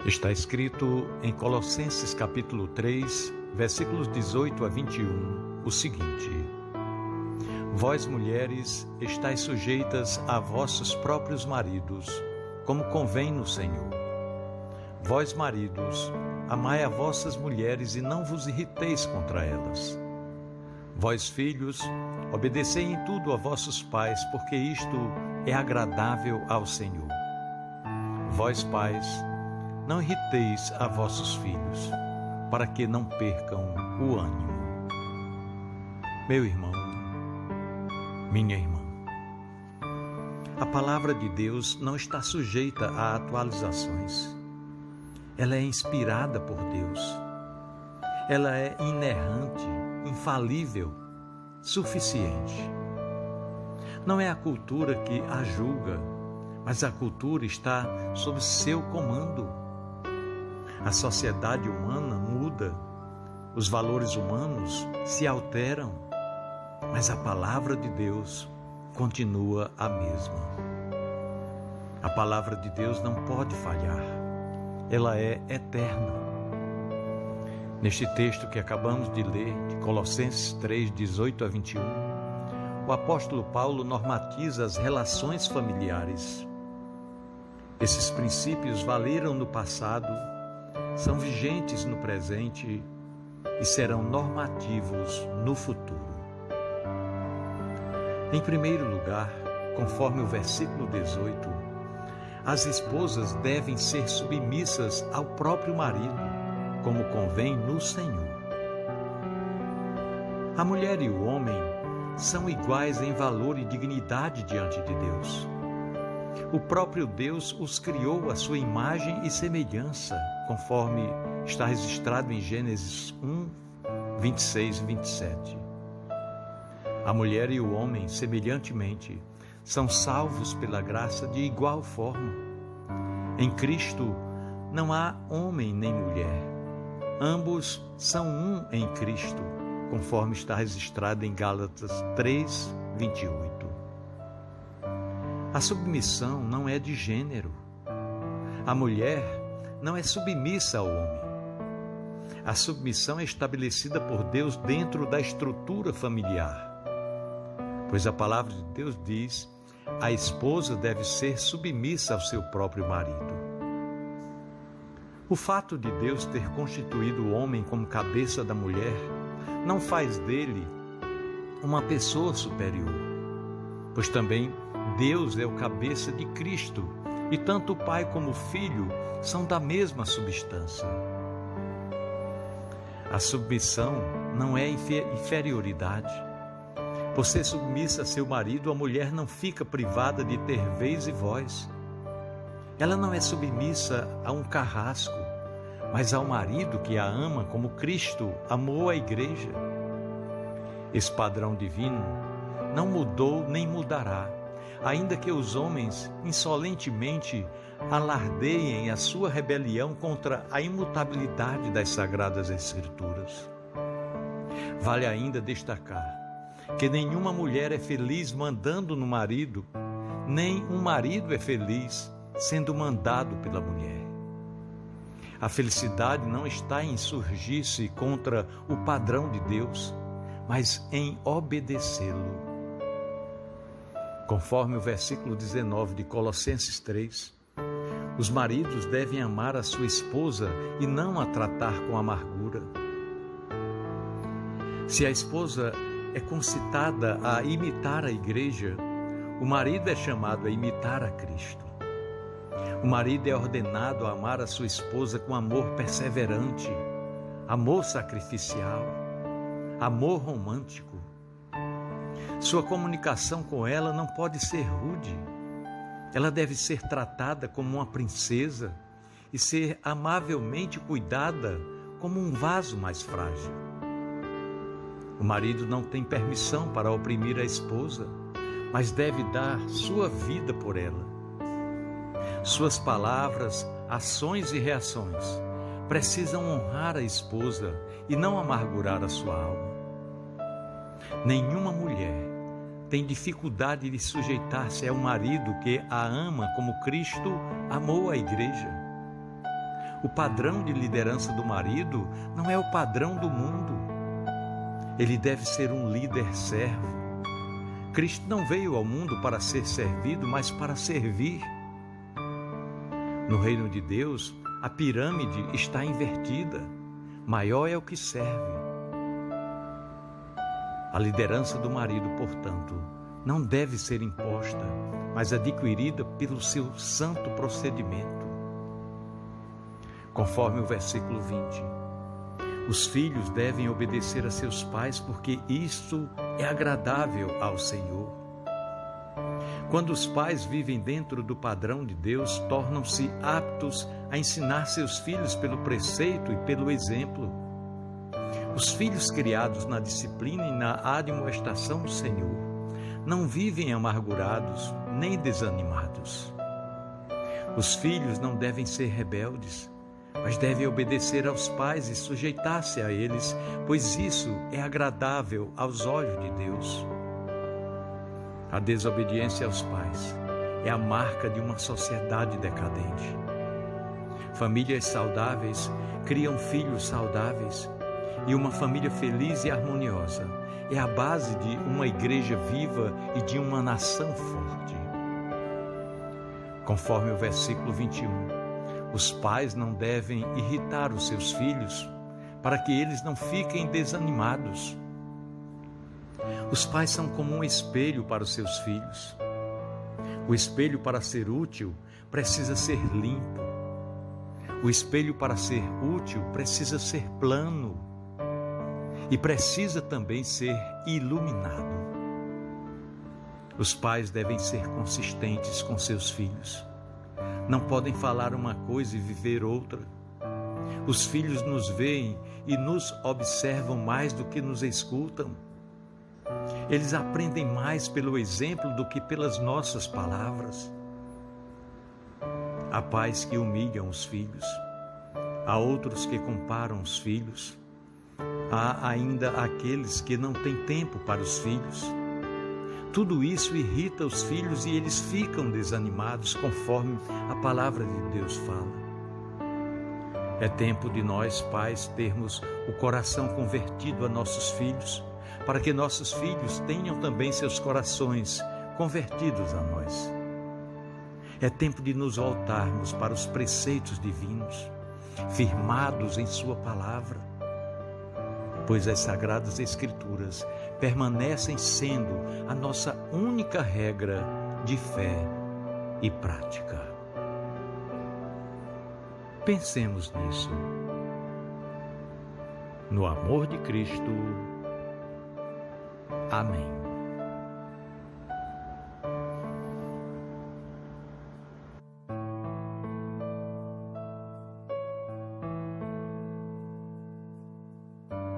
Está escrito em Colossenses capítulo 3, versículos 18 a 21, o seguinte: Vós, mulheres, estáis sujeitas a vossos próprios maridos, como convém no Senhor. Vós, maridos, amai a vossas mulheres e não vos irriteis contra elas. Vós, filhos, obedecei em tudo a vossos pais, porque isto é agradável ao Senhor. Vós, pais, não irriteis a vossos filhos, para que não percam o ânimo. Meu irmão, minha irmã, a palavra de Deus não está sujeita a atualizações. Ela é inspirada por Deus. Ela é inerrante, infalível, suficiente. Não é a cultura que a julga, mas a cultura está sob seu comando. A sociedade humana muda, os valores humanos se alteram, mas a palavra de Deus continua a mesma. A palavra de Deus não pode falhar, ela é eterna. Neste texto que acabamos de ler, de Colossenses 3, 18 a 21, o apóstolo Paulo normatiza as relações familiares. Esses princípios valeram no passado, são vigentes no presente e serão normativos no futuro. Em primeiro lugar, conforme o versículo 18, as esposas devem ser submissas ao próprio marido, como convém no Senhor. A mulher e o homem são iguais em valor e dignidade diante de Deus. O próprio Deus os criou à sua imagem e semelhança, conforme está registrado em Gênesis 1, 26 e 27. A mulher e o homem, semelhantemente, são salvos pela graça de igual forma. Em Cristo não há homem nem mulher. Ambos são um em Cristo, conforme está registrado em Gálatas 3, 28. A submissão não é de gênero. A mulher não é submissa ao homem. A submissão é estabelecida por Deus dentro da estrutura familiar. Pois a palavra de Deus diz: a esposa deve ser submissa ao seu próprio marido. O fato de Deus ter constituído o homem como cabeça da mulher não faz dele uma pessoa superior, pois também Deus é o cabeça de Cristo e tanto o Pai como o Filho são da mesma substância. A submissão não é inferioridade. Por ser submissa a seu marido, a mulher não fica privada de ter vez e voz. Ela não é submissa a um carrasco, mas ao marido que a ama como Cristo amou a igreja. Esse padrão divino não mudou nem mudará, ainda que os homens insolentemente alardeiem a sua rebelião contra a imutabilidade das Sagradas Escrituras. Vale ainda destacar que nenhuma mulher é feliz mandando no marido, nem um marido é feliz sendo mandado pela mulher. A felicidade não está em insurgir-se contra o padrão de Deus, mas em obedecê-lo. Conforme o versículo 19 de Colossenses 3, os maridos devem amar a sua esposa e não a tratar com amargura. Se a esposa é concitada a imitar a igreja, o marido é chamado a imitar a Cristo. O marido é ordenado a amar a sua esposa com amor perseverante, amor sacrificial, amor romântico. Sua comunicação com ela não pode ser rude. Ela deve ser tratada como uma princesa e ser amavelmente cuidada como um vaso mais frágil. O marido não tem permissão para oprimir a esposa, mas deve dar sua vida por ela. Suas palavras, ações e reações precisam honrar a esposa e não amargurar a sua alma. Nenhuma mulher tem dificuldade de sujeitar-se a um marido que a ama como Cristo amou a igreja. O padrão de liderança do marido não é o padrão do mundo. Ele deve ser um líder servo. Cristo não veio ao mundo para ser servido, mas para servir. No reino de Deus, a pirâmide está invertida. Maior é o que serve. A liderança do marido, portanto, não deve ser imposta, mas adquirida pelo seu santo procedimento. Conforme o versículo 20, os filhos devem obedecer a seus pais porque isto é agradável ao Senhor. Quando os pais vivem dentro do padrão de Deus, tornam-se aptos a ensinar seus filhos pelo preceito e pelo exemplo. Os filhos criados na disciplina e na admoestação do Senhor não vivem amargurados nem desanimados. Os filhos não devem ser rebeldes, mas devem obedecer aos pais e sujeitar-se a eles, pois isso é agradável aos olhos de Deus. A desobediência aos pais é a marca de uma sociedade decadente. Famílias saudáveis criam filhos saudáveis, e uma família feliz e harmoniosa é a base de uma igreja viva e de uma nação forte. Conforme o versículo 21, os pais não devem irritar os seus filhos para que eles não fiquem desanimados. Os pais são como um espelho para os seus filhos. O espelho, para ser útil, precisa ser limpo. O espelho, para ser útil, precisa ser plano. E precisa também ser iluminado. Os pais devem ser consistentes com seus filhos. Não podem falar uma coisa e viver outra. Os filhos nos veem e nos observam mais do que nos escutam. Eles aprendem mais pelo exemplo do que pelas nossas palavras. Há pais que humilham os filhos. Há outros que comparam os filhos. Há ainda aqueles que não têm tempo para os filhos. Tudo isso irrita os filhos e eles ficam desanimados, conforme a palavra de Deus fala. É tempo de nós, pais, termos o coração convertido a nossos filhos, para que nossos filhos tenham também seus corações convertidos a nós. É tempo de nos voltarmos para os preceitos divinos, firmados em Sua palavra, pois as Sagradas Escrituras permanecem sendo a nossa única regra de fé e prática. Pensemos nisso. No amor de Cristo. Amém.